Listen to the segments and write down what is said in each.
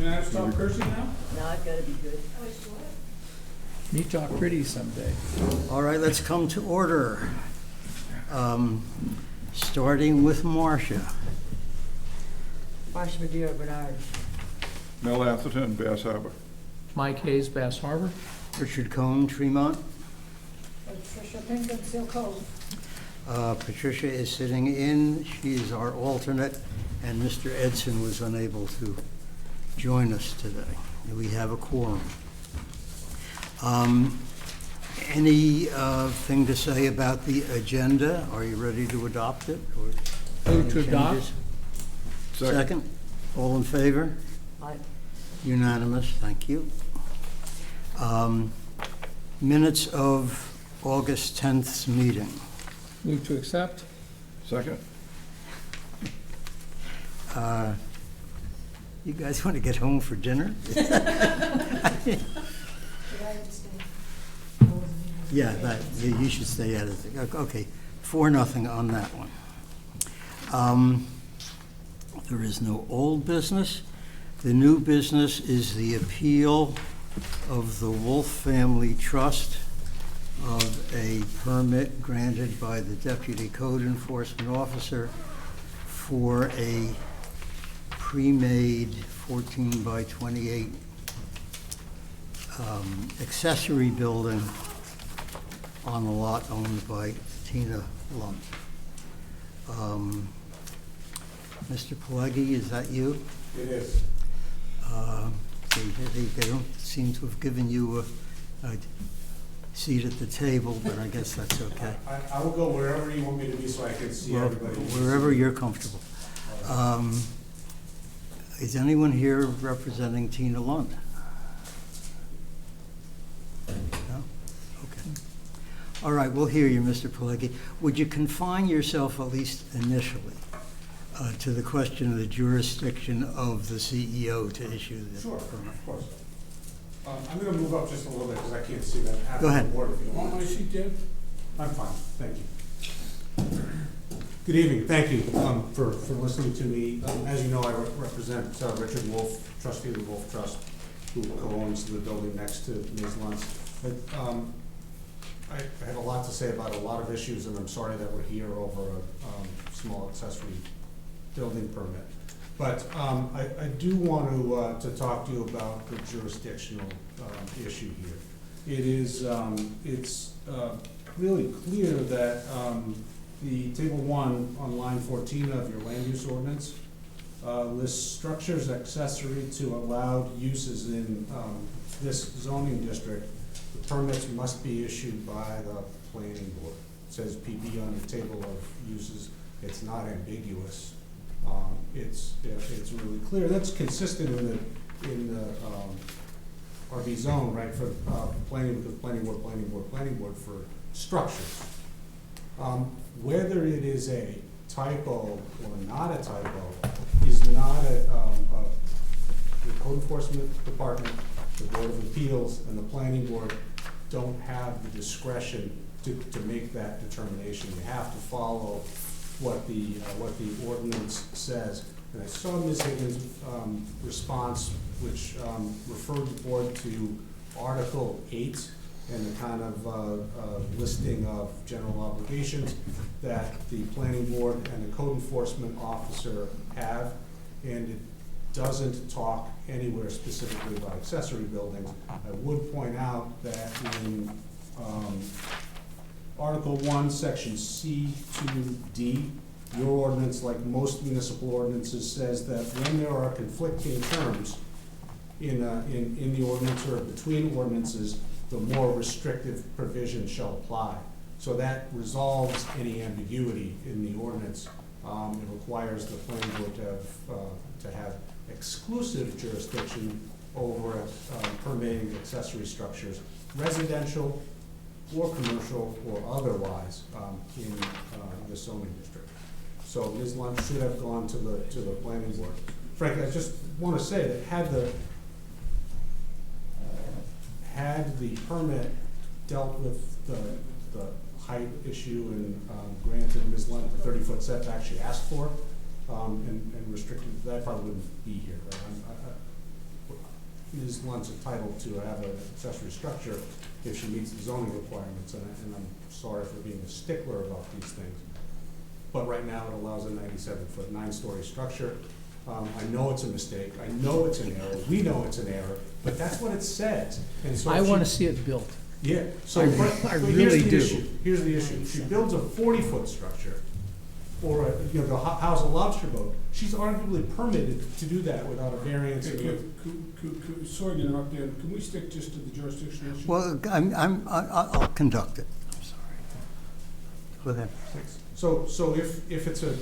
gonna have to stop cursing now? No, I've gotta be good. Me talk pretty someday. All right, let's come to order. Starting with Marcia. Marcia Madeira Bernard. Mel Atherton, Bass Harbor. Mike Hayes, Bass Harbor. Richard Cohn, Tremont. Patricia Pinkham, Seal Cove. Patricia is sitting in. She is our alternate, and Mr. Edson was unable to join us today. We have a quorum. Any thing to say about the agenda? Are you ready to adopt it? Or Move to any adopt. changes? Second. All in favor? Aye. Unanimous, thank you. Minutes of August 10th's meeting. Move to accept. Second. You guys want to get home for dinner? Yeah, you should stay out of it. Okay, 4-0 on that one. There is no old business. The new business is the appeal of the Wolf Family Trust of a permit granted by the Deputy Code Enforcement Officer for a pre-made 14 by 28 accessory building on a lot owned by Tina Lund. Mr. Pelleggi, is that you? It is. They don't seem to have given you a seat at the table, but I guess that's okay. I will go wherever you want me to be so I can see Well, everybody. wherever you're comfortable. Is anyone here representing Tina Lund? No? Okay. All right, we'll hear you, Mr. Pelleggi. Would you confine yourself, at least initially, to the question of the jurisdiction of the CEO to issue the Sure, permit? of course. I'm going to move up just a little bit because I can't see that half Go of ahead. the board if you don't Want want. my seat, Dave? I'm fine, thank you. Good evening, thank you for listening to me. As you know, I represent Richard Wolf, trustee of the Wolf Trust, who co-owns the building next to Ms. Luntz. I have a lot to say about a lot of issues, and I'm sorry that we're here over a small accessory building permit. But I do want to talk to you about the jurisdictional issue here. It is, it's really clear that the table 1 on line 14 of your land use ordinance lists structures accessory to allowed uses in this zoning district. The permits must be issued by the planning board. It says PB on the table of uses. It's not ambiguous. It's really clear. That's consistent in the RV zone, right? For planning board for structures. Whether it is a typo or not a typo is not the code enforcement department, the Board of Appeals, and the planning board don't have the discretion to make that determination. You have to follow what the ordinance says. And I saw Ms. Higgins' response, which referred the board to Article 8 and the kind of listing of general obligations that the planning board and the code enforcement officer have, and it doesn't talk anywhere specifically about accessory buildings. I would point out that in Article 1, Section C2D, your ordinance, like most municipal ordinances, says that when there are conflicting terms in the ordinance or between ordinances, the more restrictive provision shall apply. So that resolves any ambiguity in the ordinance. It requires the planning board to have exclusive jurisdiction over permitting accessory structures, residential or commercial or otherwise, in the zoning district. So Ms. Lund should have gone to the planning board. Frankly, I just want to say that had the permit dealt with the height issue and granted Ms. Lund the 30-foot setback she asked for, and restricted, that probably wouldn't be here. Right? least lends a title to have an accessory structure if she meets the zoning requirements, and I'm sorry for being a stickler about these things. But right now, it allows a 97-foot, 9-story structure. I know it's a mistake, I know it's an error, we know it's an error, but that's what it says. And so I if she- want to see it built. Yeah, so, I- but, I but really here's the do. issue, here's the issue. If she builds a 40-foot structure, or, to house a lobster boat, she's arguably permitted to do that without a variance. Sorry to interrupt, Dan, can we stick just to the jurisdictional issue? Well, I'll conduct it. I'm sorry. Go ahead. So if it's a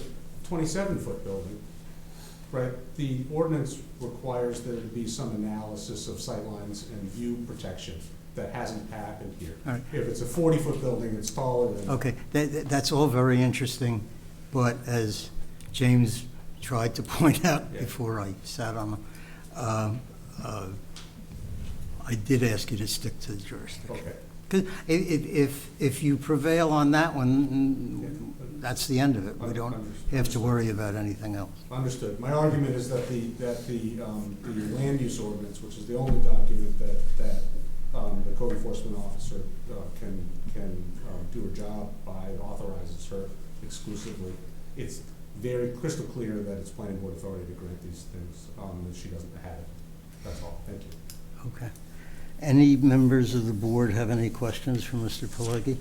27-foot building, right, the ordinance requires there to be some analysis of sightlines and view protection. That hasn't happened here. All right. If it's a 40-foot building, it's taller than. Okay, that's all very interesting, but as James tried to point out Yeah. before I sat on him, I did ask you to stick to the jurisdiction. Okay. 'Cause if you prevail on that one, that's the end of it. We don't have to worry about anything else. Understood. My argument is that the land use ordinance, which is the only document that the code enforcement officer can do her job by, authorizes her exclusively. It's very crystal clear that it's planning board authority to grant these things, and she doesn't have it. That's all. Thank you. Okay. Any members of the board have any questions for Mr. Pileggi?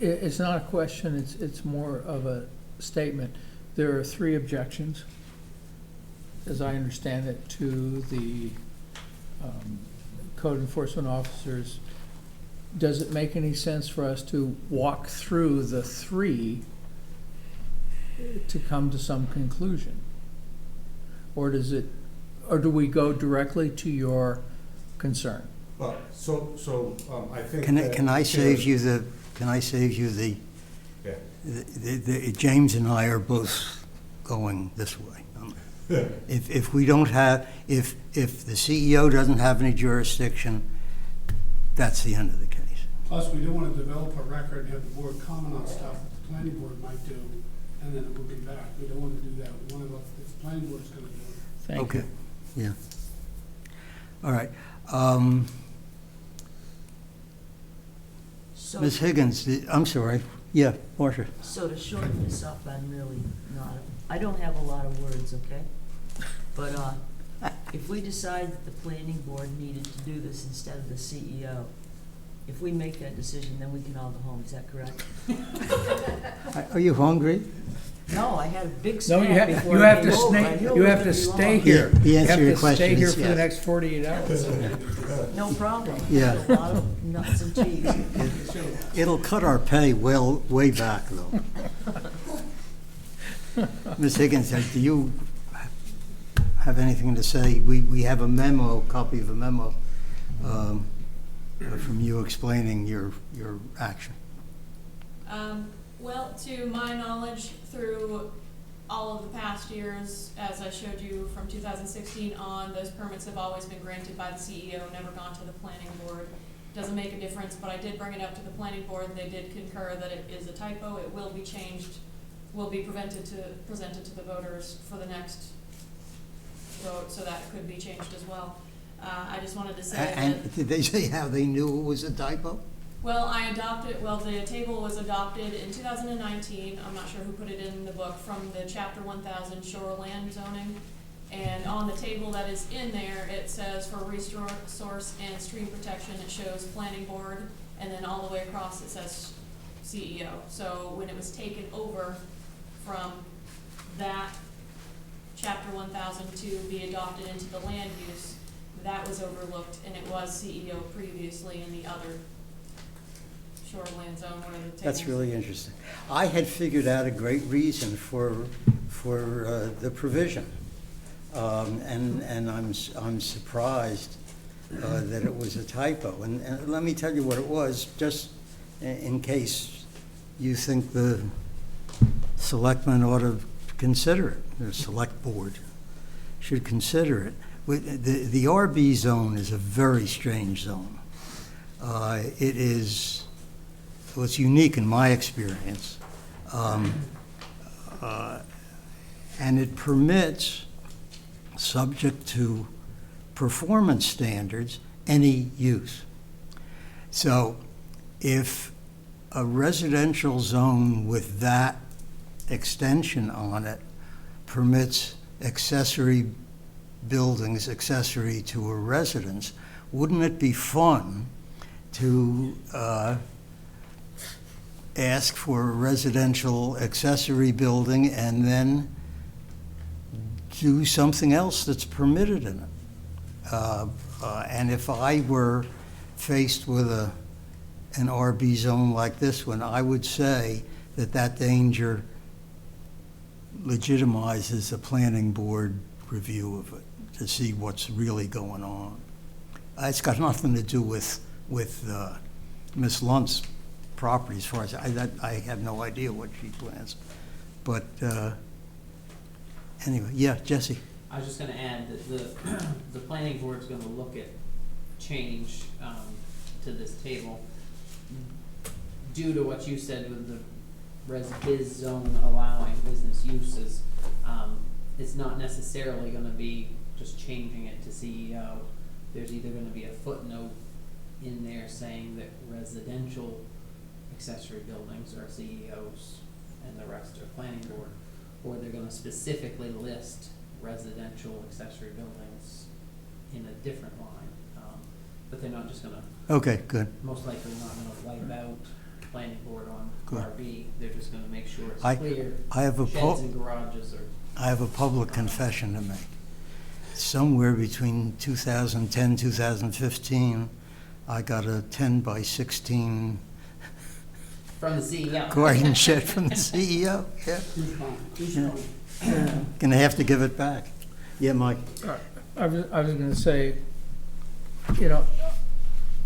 It's not a question, it's more of a statement. There are 3 objections, as I understand it, to the code enforcement officers. Does it make any sense for us to walk through the 3 to come to some conclusion? Or do we go directly to your concern? Well, so I think Can that. I save you the, Yeah. James and I are both going this way. If we don't have, if the CEO doesn't have any jurisdiction, that's the end of the case. Plus, we don't want to develop a record and have the board comment on stuff that the planning board might do, and then it will be back. We don't want to do that. We want to, if the planning board's going to do it. Thank Okay, you. yeah. All right. So, Ms. Higgins, I'm sorry. Yeah, Marcia. so to shorten this up, I'm really not, I don't have a lot of words, okay? But, if we decide that the planning board needed to do this instead of the CEO, if we make that decision, then we can all go home, is that correct? Are you hungry? No, I had a big No, snack you before have I to came over. I stay, knew you it have was to gonna be stay long. here. The You answer have to your to question stay here is for the yes. next 48 hours. No problem. Yeah. A lot of nuts and cheese. It'll cut our pay way back, though. Ms. Higgins, do you have anything to say? We have a memo, copy of a memo from you explaining your action. Well, to my knowledge, through all of the past years, as I showed you from 2016 on, those permits have always been granted by the CEO, never gone to the planning board. Doesn't make a difference, but I did bring it up to the planning board. They did concur that it is a typo. It will be changed, will be presented to the voters for the next vote, so that could be changed as well. I just wanted to say that. And did they say how they knew it was a typo? Well, the table was adopted in 2019, I'm not sure who put it in the book, from the chapter 1000 shoreland zoning. And on the table that is in there, it says for resource and stream protection, it shows planning board, and then all the way across it says CEO. So when it was taken over from that chapter 1000 to be adopted into the land use, that was overlooked, and it was CEO previously in the other shoreland zone where the tables. That's really interesting. I had figured out a great reason for the provision, and I'm surprised that it was a typo. And let me tell you what it was, just in case you think the selectmen ought to consider it. The select board should consider it. The RB zone is a very strange zone. It is. Well, it's unique in my experience, and it permits, subject to performance standards any use. So if a residential zone with that extension on it permits accessory buildings accessory to a residence, wouldn't it be fun to ask for a residential accessory building and then do something else that's permitted in it? And if I were faced with an RB zone like this one, I would say that that danger legitimizes a planning board review of it to see what's really going on. It's got nothing to do with Miss Lunt's property as far as, I have no idea what she plans. But anyway, yeah, Jesse. I was just gonna add that the planning board's gonna look at change to this table due to what you said with the biz zone allowing business uses. It's not necessarily gonna be just changing it to CEO. There's either gonna be a footnote in there saying that residential accessory buildings are CEOs and the rest are planning board, or they're gonna specifically list residential accessory buildings in a different line. But they're not just gonna, Okay, good. most likely not gonna wipe out planning board on Good. RB. They're just gonna make sure it's I- clear. I have a Sheds and garages are. I have a public confession to make. Somewhere between 2010, 2015, I got a 10 by 16 From the CEO. garden shed from the CEO. Yeah, gonna have to give it back. Yeah, Mike. I was gonna say,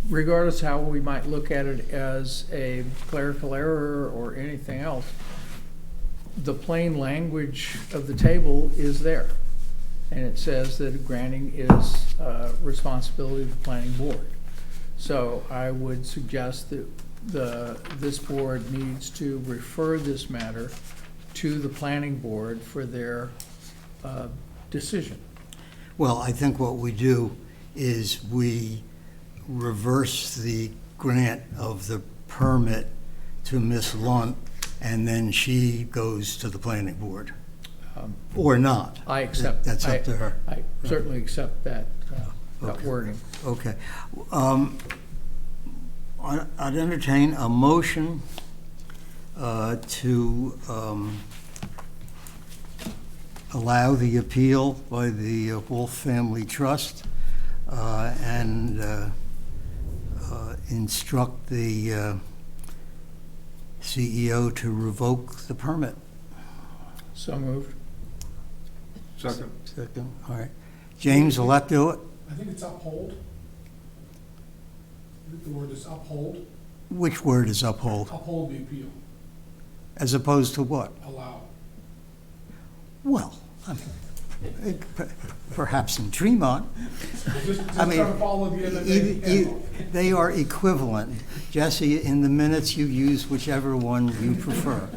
regardless how we might look at it as a clerical error or anything else, the plain language of the table is there. And it says that granting is responsibility of the planning board. So I would suggest that this board needs to refer this matter to the planning board for their decision. Well, I think what we do is we reverse the grant of the permit to Miss Lunt, and then she goes to the planning board. Or not. I accept. That's up to her. I certainly accept that Okay. wording. Okay. I'd entertain a motion to allow the appeal by the Wolf Family Trust and instruct the CEO to revoke the permit. So moved. Second. Second, all right. James, will that do it? I think it's uphold. I think the word is uphold. Which word is uphold? Uphold the appeal, As opposed to what? allow. Well, I mean, perhaps in Tremont. Just I mean, try to follow the other day handbook. they are equivalent. Jesse, in the minutes, you use whichever one you prefer.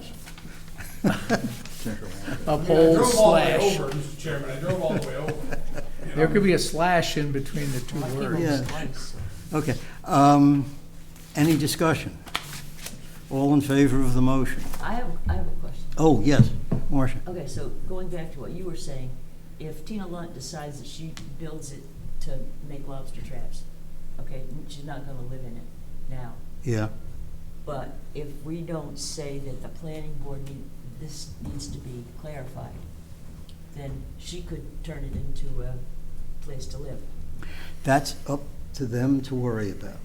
Uphold I drove all the way slash. over, Mr. Chairman, I drove all the way over. You There know? could be a slash in between the two I came words. Yeah. over twice. Okay. Any discussion? All in favor of the motion? I have a question. Oh, yes, Marcia. Okay, so going back to what you were saying, if Tina Lunt decides that she builds it to make lobster traps, okay, she's not gonna live in it now. Yeah. But if we don't say that the planning board this needs to be clarified, then she could turn it into a place to live. That's up to them to worry about.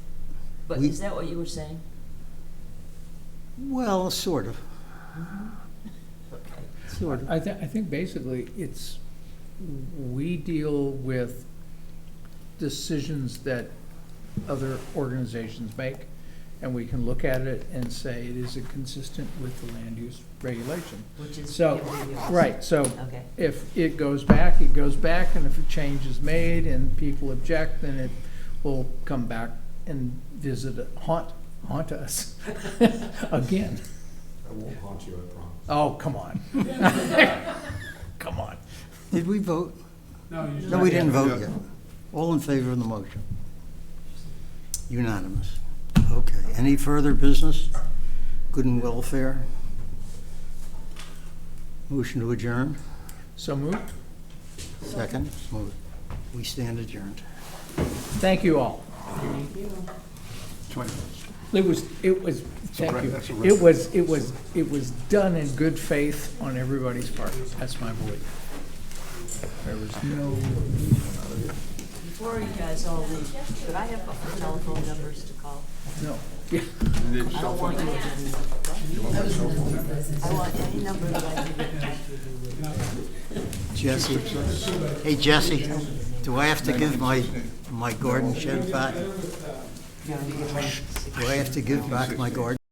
But We- is that what you were saying? Well, sort of. Okay. Sort of. I think basically we deal with decisions that other organizations make, and we can look at it and say it is consistent with the land use regulation. Which is. So, everybody else. right, so Okay. if it goes back, it goes back, and if a change is made and people object, then it will come back and haunt us again. I won't haunt you, I promise. Oh, come on. Come on. Did we vote? No, you just. No, we didn't vote yet. All in favor of the motion? Unanimous. Okay, any further business? Good and welfare? Motion to adjourn? So moved. Second? Move. We stand adjourned. Thank you all. Thank you. It was, thank you. It was done in good faith on everybody's part. That's my belief. There was no, Before you guys all leave, could I have the telephone numbers to call? no. Yeah. I don't want you to do that. I want any number that I can get in touch with you with. Jesse? Hey, Jesse, do I have to give my garden shed back? You know, to get my Do I have to give back my garden?